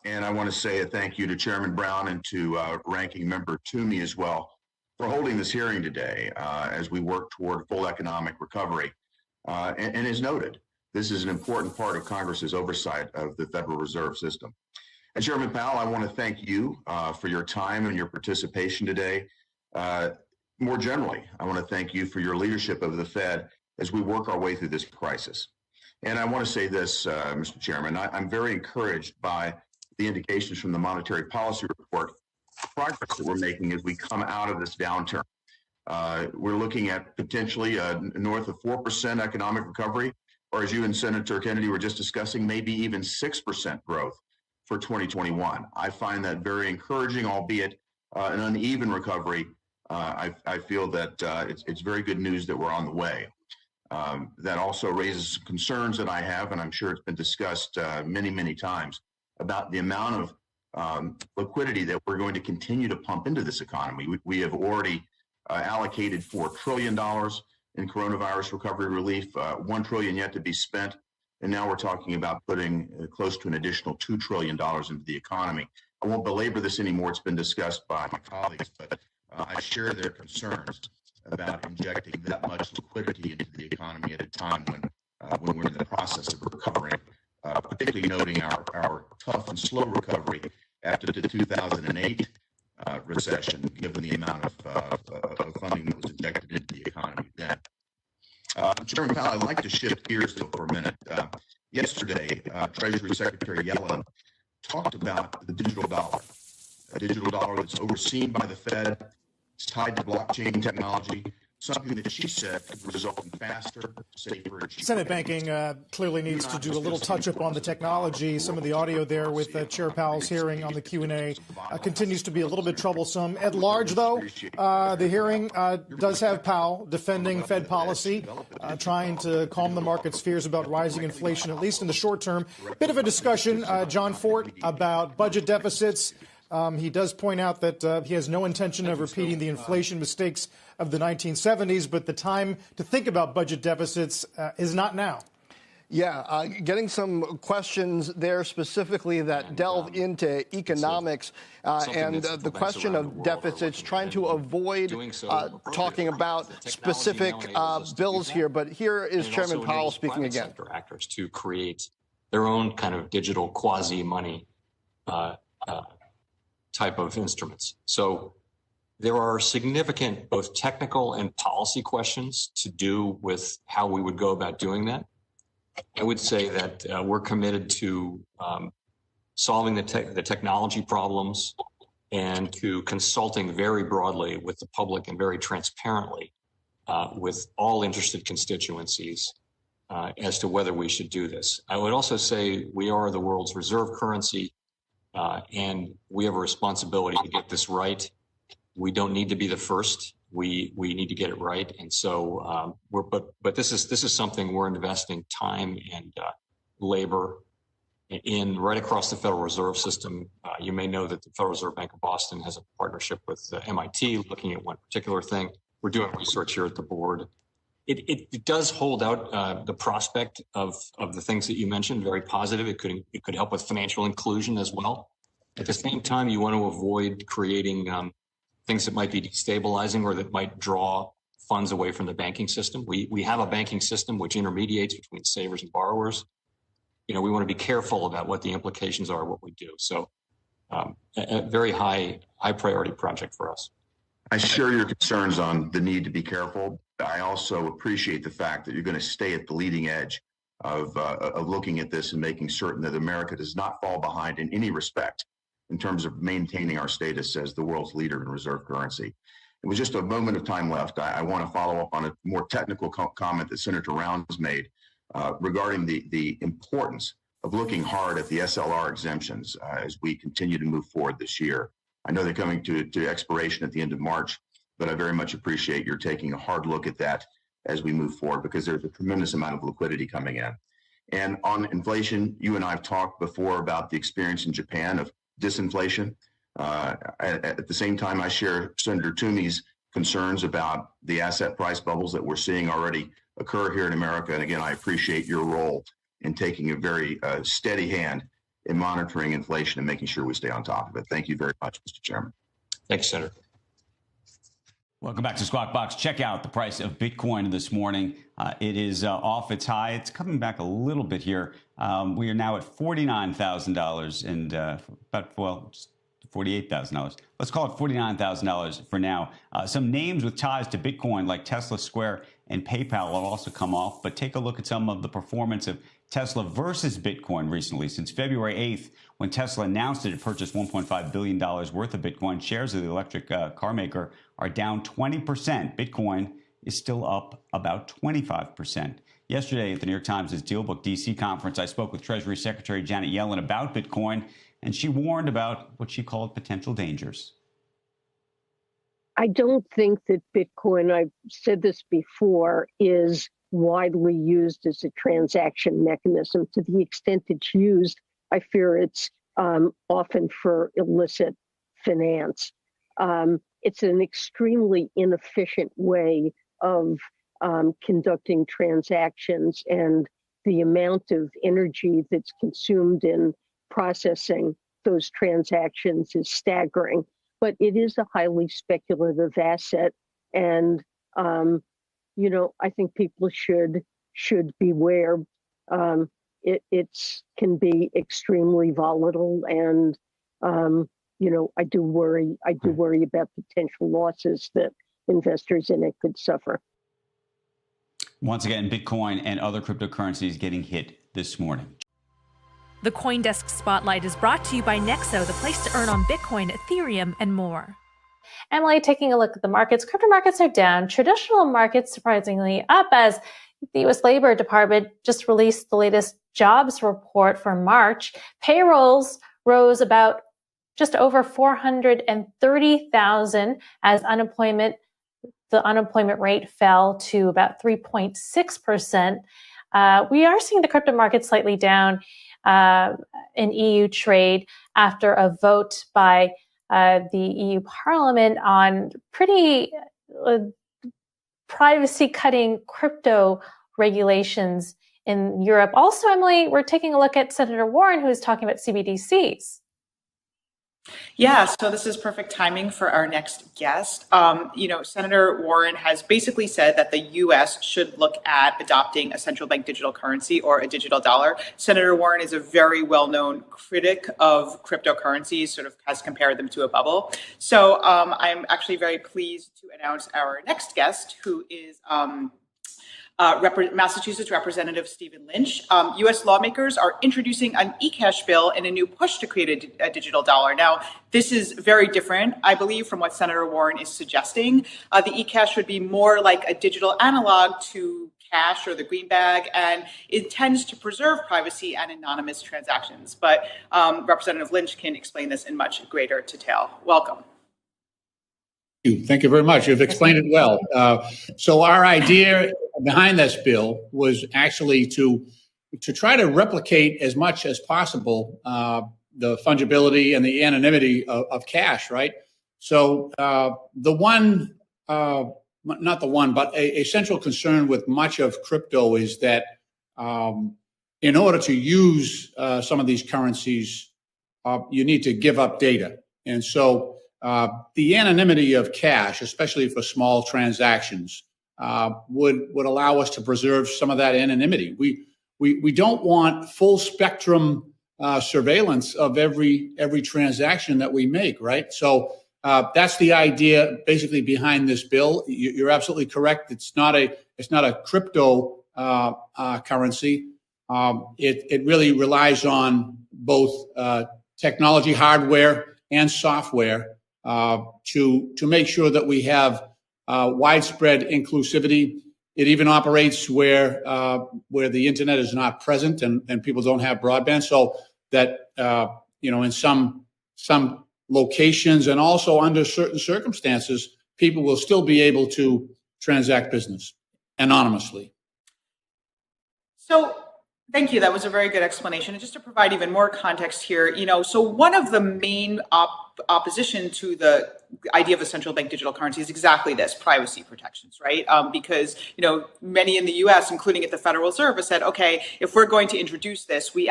And I want to say a thank you to Chairman Brown and to Ranking Member Toomey as well for holding this hearing today as we work toward full economic recovery. And as noted, this is an important part of Congress's oversight of the Federal Reserve System. And Chairman Powell, I want to thank you for your time and your participation today. More generally, I want to thank you for your leadership of the Fed as we work our way through this crisis. And I want to say this, Mr. Chairman, I'm very encouraged by the indications from the Monetary Policy Report, progress that we're making as we come out of this downturn. We're looking at potentially north of 4% economic recovery, or as you and Senator Kennedy were just discussing, maybe even 6% growth for 2021. I find that very encouraging, albeit an uneven recovery. I feel that it's very good news that we're on the way. That also raises some concerns that I have, and I'm sure it's been discussed many, many times, about the amount of liquidity that we're going to continue to pump into this economy. We have already allocated $4 trillion in coronavirus recovery relief, $1 trillion yet to be spent, and now we're talking about putting close to an additional $2 trillion into the economy. I won't belabor this anymore. It's been discussed by my colleagues, but I share their concerns about injecting that much liquidity into the economy at a time when we're in the process of recovering, particularly noting our tough and slow recovery after the 2008 recession, given the amount of funding that was injected into the economy then. Chairman Powell, I'd like to shift gears for a minute. Yesterday, Treasury Secretary Yellen talked about the digital dollar, a digital dollar that's overseen by the Fed. It's tied to blockchain technology, something that she said could result in faster, safer, and cheaper. Senate banking clearly needs to do a little touch-up on the technology. Some of the audio there with Chair Powell's hearing on the Q&A continues to be a little bit troublesome. At large, though, the hearing does have Powell defending Fed policy, trying to calm the market's fears about rising inflation, at least in the short term. Bit of a discussion, John Fort, about budget deficits. He does point out that he has no intention of repeating the inflation mistakes of the 1970s, but the time to think about budget deficits is not now. Yeah, getting some questions there specifically that delve into economics and the question of deficits, trying to avoid talking about specific bills here. But here is Chairman Powell speaking again. Actors to create their own kind of digital quasi-money type of instruments. So there are significant both technical and policy questions to do with how we would go about doing that. I would say that we're committed to solving the technology problems and to consulting very broadly with the public and very transparently with all interested constituencies as to whether we should do this. I would also say we are the world's reserve currency. And we have a responsibility to get this right. We don't need to be the first. We need to get it right. And so but this is something we're investing time and labor in right across the Federal Reserve System. You may know that the Federal Reserve Bank of Boston has a partnership with MIT looking at one particular thing. We're doing research here at the board. It does hold out the prospect of the things that you mentioned, very positive. It could help with financial inclusion as well. At the same time, you want to avoid creating things that might be destabilizing or that might draw funds away from the banking system. We have a banking system which intermediates between savers and borrowers. We want to be careful about what the implications are of what we do. So a very high priority project for us. I share your concerns on the need to be careful. I also appreciate the fact that you're going to stay at the leading edge of looking at this and making certain that America does not fall behind in any respect in terms of maintaining our status as the world's leader in reserve currency. With just a moment of time left, I want to follow up on a more technical comment that Senator Rounds made regarding the importance of looking hard at the SLR exemptions as we continue to move forward this year. I know they're coming to expiration at the end of March, but I very much appreciate your taking a hard look at that as we move forward, because there's a tremendous amount of liquidity coming in. And on inflation, you and I have talked before about the experience in Japan of disinflation. At the same time, I share Senator Toomey's concerns about the asset price bubbles that we're seeing already occur here in America. And again, I appreciate your role in taking a very steady hand in monitoring inflation and making sure we stay on top of it. Thank you very much, Mr. Chairman. Thanks, Senator. Welcome back to Squawk Box. Check out the price of Bitcoin this morning. It is off its high. It's coming back a little bit here. We are now at $49,000 and just $48,000. Let's call it $49,000 for now. Some names with ties to Bitcoin like Tesla, Square, and PayPal will also come off. But take a look at some of the performance of Tesla versus Bitcoin recently. Since February 8th, when Tesla announced it had purchased $1.5 billion worth of Bitcoin, shares of the electric car maker are down 20%. Bitcoin is still up about 25%. Yesterday at the New York Times' DealBook DC conference, I spoke with Treasury Secretary Janet Yellen about Bitcoin, and she warned about what she called potential dangers. I don't think that Bitcoin, I've said this before, is widely used as a transaction mechanism. To the extent it's used, I fear it's often for illicit finance. It's an extremely inefficient way of conducting transactions, and the amount of energy that's consumed in processing those transactions is staggering. But it is a highly speculative asset, and I think people should beware. It can be extremely volatile, and I do worry about potential losses that investors in it could suffer. Once again, Bitcoin and other cryptocurrencies getting hit this morning. The CoinDesk Spotlight is brought to you by Nexo, the place to earn on Bitcoin, Ethereum, and more. Emily, taking a look at the markets, crypto markets are down. Traditional markets surprisingly up as the U.S. Labor Department just released the latest jobs report for March. Payrolls rose about just over 430,000 as the unemployment rate fell to about 3.6%. We are seeing the crypto market slightly down in EU trade after a vote by the EU Parliament on pretty privacy-cutting crypto regulations in Europe. Also, Emily, we're taking a look at Senator Warren, who is talking about CBDCs. Yeah, so this is perfect timing for our next guest. Senator Warren has basically said that the U.S. should look at adopting a central bank digital currency or a digital dollar. Senator Warren is a very well-known critic of cryptocurrencies, sort of has compared them to a bubble. So I'm actually very pleased to announce our next guest, who is Massachusetts Representative Stephen Lynch. U.S. lawmakers are introducing an e-cash bill and a new push to create a digital dollar. Now, this is very different, I believe, from what Senator Warren is suggesting. The e-cash would be more like a digital analog to cash or the green bag, and it tends to preserve privacy and anonymous transactions. But Representative Lynch can explain this in much greater detail. Welcome. Thank you very much. You've explained it well. So our idea behind this bill was actually to try to replicate as much as possible the fungibility and the anonymity of cash, right? So a central concern with much of crypto is that in order to use some of these currencies, you need to give up data. And so the anonymity of cash, especially for small transactions, would allow us to preserve some of that anonymity. We don't want full spectrum surveillance of every transaction that we make, right? So that's the idea basically behind this bill. You're absolutely correct. It's not a crypto currency. It really relies on both technology, hardware, and software to make sure that we have widespread inclusivity. It even operates where the internet is not present and people don't have broadband, so that in some locations and also under certain circumstances, people will still be able to transact business anonymously. So thank you. That was a very good explanation. And just to provide even more context here, so one of the main opposition to the idea of a central bank digital currency is exactly this: privacy protections, right? Because, many in the U.S., including at the Federal Reserve, have said, okay, if we're going to introduce this, we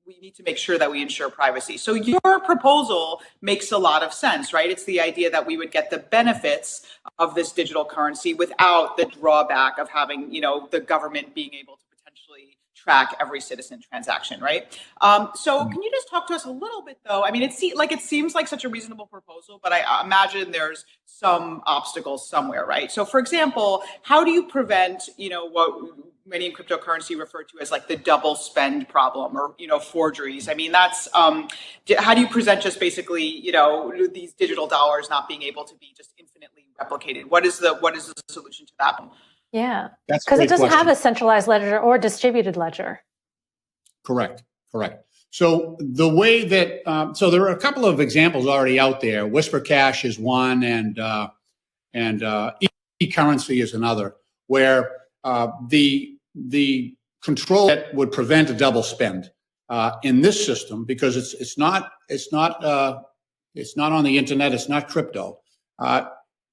we need to make sure that we ensure privacy. So your proposal makes a lot of sense, right? It's the idea that we would get the benefits of this digital currency without the drawback of having, the government being able to potentially track every citizen transaction, right? So can you just talk to us a little bit, though? I mean, it seems like such a reasonable proposal, but I imagine there's some obstacles somewhere, right? So, for example, how do you prevent, what many in cryptocurrency refer to as like the double spend problem, or forgeries? I mean, that's how do you present just basically these digital dollars not being able to be just infinitely replicated? What is the solution to that? Yeah, because it doesn't have a centralized ledger or distributed ledger. Correct. So the way that so there are a couple of examples already out there. Whisper Cash is one, and e-currency is another, where the control that would prevent a double spend in this system, because it's not on the internet, it's not crypto.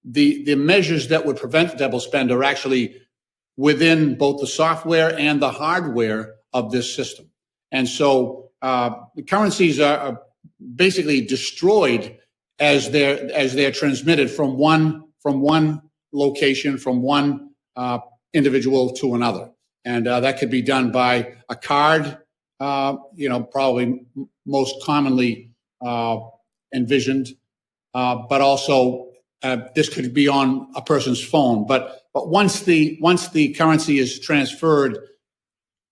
The measures that would prevent double spend are actually within both the software and the hardware of this system. And so the currencies are basically destroyed as they're transmitted from one location, from one individual to another. And that could be done by a card, probably most commonly envisioned, but also this could be on a person's phone. But once the currency is transferred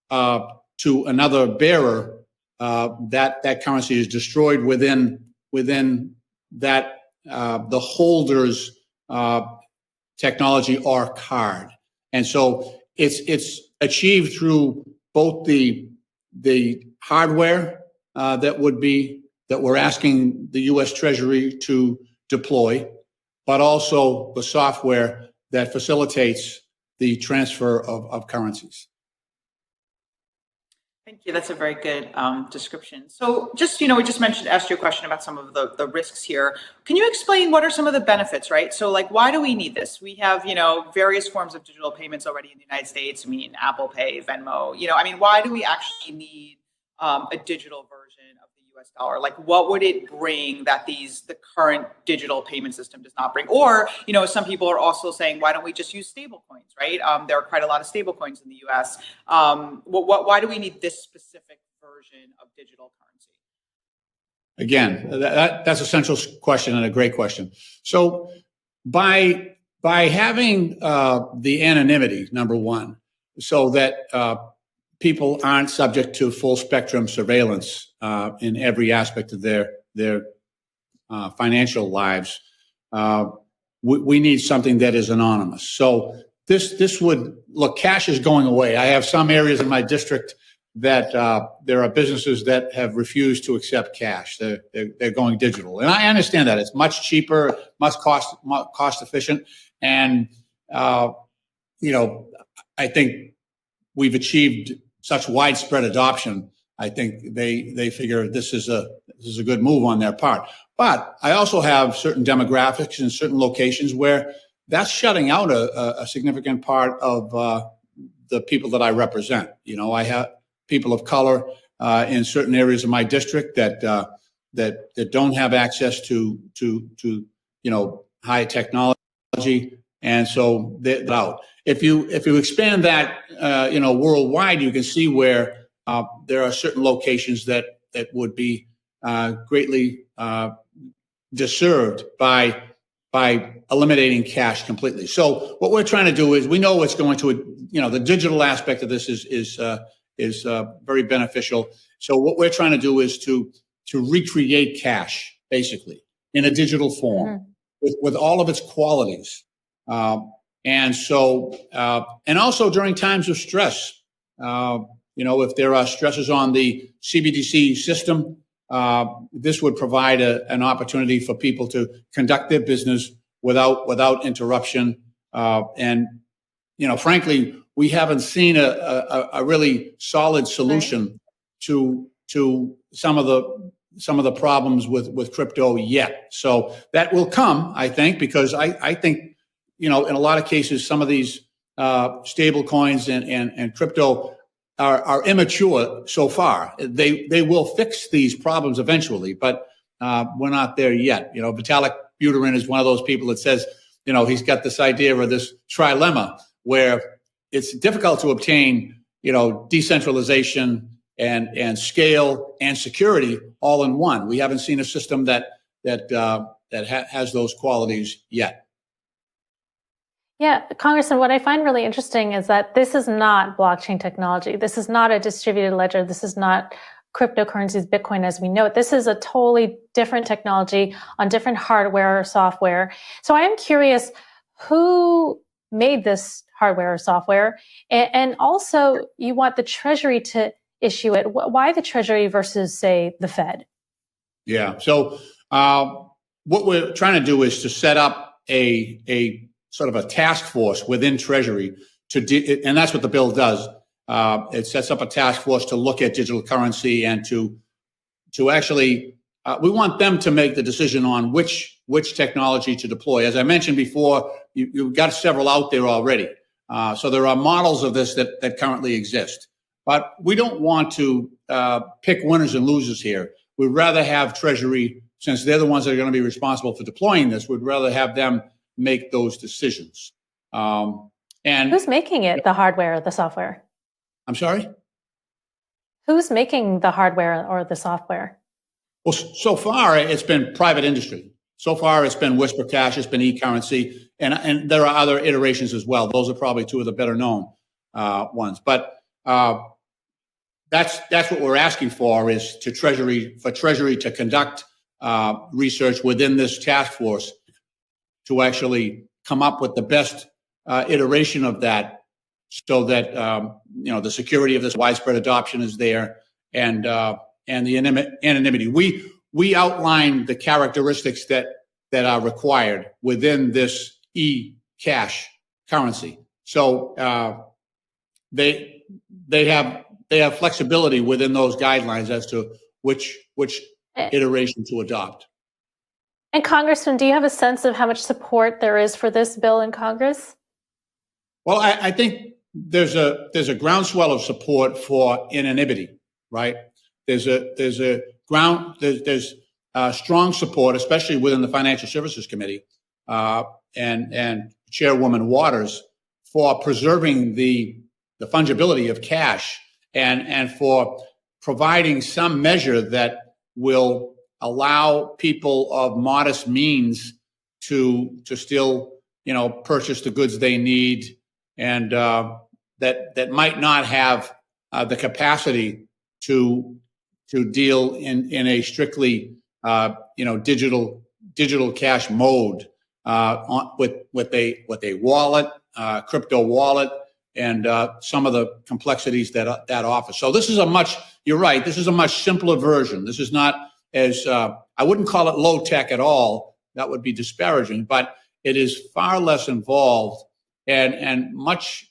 to another bearer, that currency is destroyed within that the holder's technology or card. And so it's achieved through both the hardware that we're asking the U.S. Treasury to deploy, but also the software that facilitates the transfer of currencies. Thank you. That's a very good description. So just, we just asked you a question about some of the risks here. Can you explain what are some of the benefits, right? So like, why do we need this? We have, various forms of digital payments already in the United States. I mean, Apple Pay, Venmo, why do we actually need a digital version of the US dollar? Like, what would it bring that the current digital payment system does not bring? Or, some people are also saying, why don't we just use stable coins, right? There are quite a lot of stable coins in the US. Why do we need this specific version of digital currency? Again, that's a central question and a great question. So by having the anonymity, number one, so that people aren't subject to full spectrum surveillance in every aspect of their financial lives, we need something that is anonymous. So this would look. Cash is going away. I have some areas in my district that there are businesses that have refused to accept cash. They're going digital, and I understand that it's much cheaper, much cost efficient, and I think we've achieved such widespread adoption. I think they figure this is a good move on their part. But I also have certain demographics in certain locations where that's shutting out a significant part of the people that I represent. I have people of color in certain areas of my district that don't have access to high technology, and so they're out. If you expand that worldwide, you can see where there are certain locations that would be greatly deserved by eliminating cash completely. So what we're trying to do is, we know it's going to, the digital aspect of this is very beneficial. So what we're trying to do is to recreate cash basically in a digital form with all of its qualities. And also during times of stress, if there are stresses on the CBDC system, this would provide an opportunity for people to conduct their business without interruption. Frankly, we haven't seen a really solid solution to some of the problems with crypto yet. So that will come, I think, because I think, in a lot of cases, some of these stable coins and crypto are immature so far. They will fix these problems eventually, but we're not there yet. You know, Vitalik Buterin is one of those people that says, you know, he's got this idea or this trilemma where it's difficult to obtain, you know, decentralization and scale and security all in one. We haven't seen a system that has those qualities yet. Yeah, Congressman, what I find really interesting is that this is not blockchain technology. This is not a distributed ledger. This is not cryptocurrencies, Bitcoin as we know it. This is a totally different technology on different hardware or software. So I am curious who made this hardware or software, and also you want the Treasury to issue it. Why the Treasury versus, say, the Fed? Yeah. So what we're trying to do is to set up a sort of a task force within Treasury and that's what the bill does. It sets up a task force to look at digital currency and to actually, we want them to make the decision on which technology to deploy. As I mentioned before, you've got several out there already. So there are models of this that currently exist. But we don't want to pick winners and losers here. We'd rather have Treasury, since they're the ones that are going to be responsible for deploying this, we'd rather have them make those decisions. And who's making it, the hardware or the software? I'm sorry? Who's making the hardware or the software? Well, so far it's been private industry. So far it's been Whisper Cash, it's been e-currency, and there are other iterations as well. Those are probably two of the better known ones. But that's what we're asking for, is for Treasury to conduct research within this task force to actually come up with the best iteration of that, so that the security of this widespread adoption is there, and the anonymity. We outline the characteristics that are required within this e-cash currency. So they have flexibility within those guidelines as to which iteration to adopt. And Congressman, do you have a sense of how much support there is for this bill in Congress? Well, I think there's a groundswell of support for anonymity, right? There's strong support, especially within the Financial Services Committee and Chairwoman Waters, for preserving the fungibility of cash and for providing some measure that will allow people of modest means to still, purchase the goods they need, and that might not have the capacity to deal in a strictly digital cash mode with a wallet, crypto wallet, and some of the complexities that offers. So this is you're right, this is a much simpler version. This is not as, I wouldn't call it low tech at all. That would be disparaging, but it is far less involved and much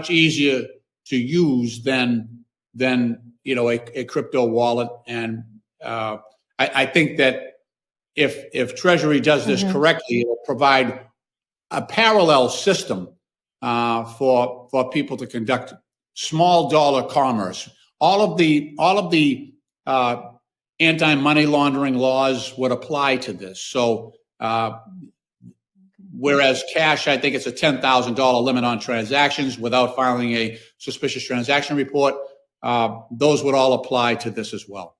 easier to use than a crypto wallet. And I think that if Treasury does this correctly, it will provide a parallel system for people to conduct small dollar commerce. All of the anti-money laundering laws would apply to this. So whereas cash, I think it's a $10,000 limit on transactions without filing a suspicious transaction report, those would all apply to this as well.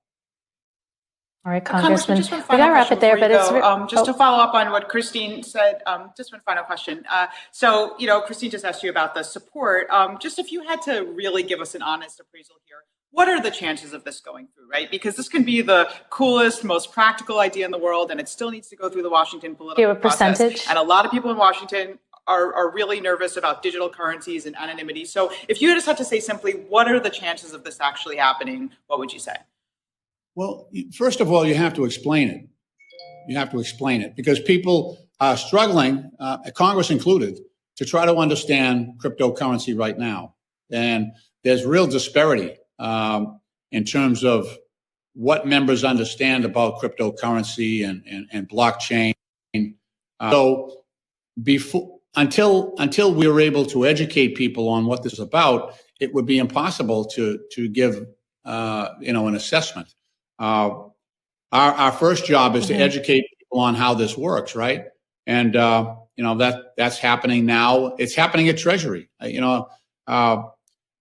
All right, Congressman, we got to wrap it there, but just to follow up on what Christine said, just one final question. So, Christine just asked you about the support. Just if you had to really give us an honest appraisal here, what are the chances of this going through, right? Because this can be the coolest, most practical idea in the world, and it still needs to go through the Washington political process. Percentage? And a lot of people in Washington are really nervous about digital currencies and anonymity. So if you just had to say simply, what are the chances of this actually happening, what would you say? Well, first of all, you have to explain it. You have to explain it because people are struggling, Congress included, to try to understand cryptocurrency right now. And there's real disparity in terms of what members understand about cryptocurrency and blockchain. So until we were able to educate people on what this is about, it would be impossible to give an assessment. Our first job is to educate people on how this works, right? And that's happening now. It's happening at Treasury.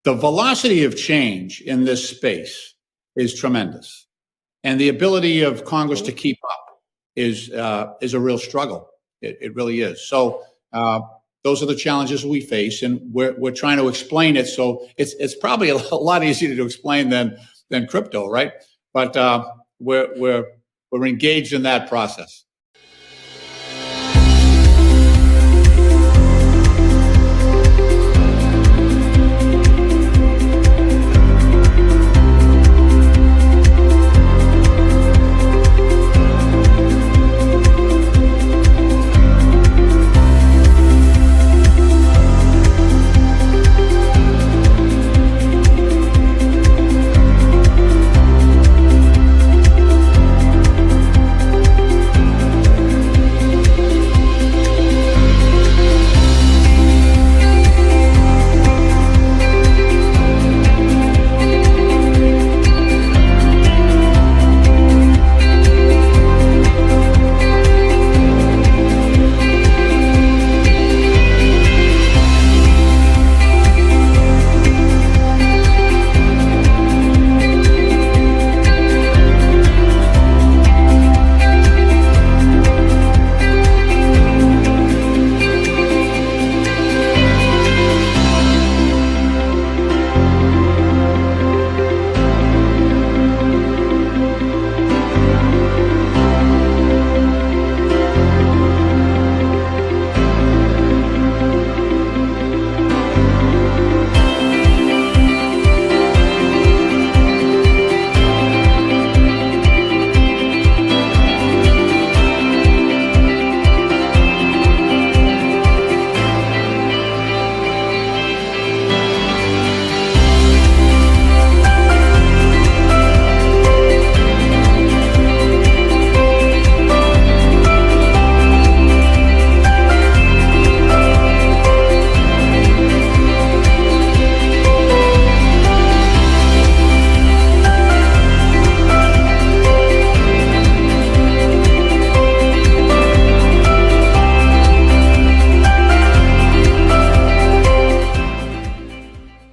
The velocity of change in this space is tremendous, and the ability of Congress to keep up is a real struggle. It really is. So those are the challenges we face, and we're trying to explain it. So it's probably a lot easier to explain than crypto, right? But we're engaged in that process.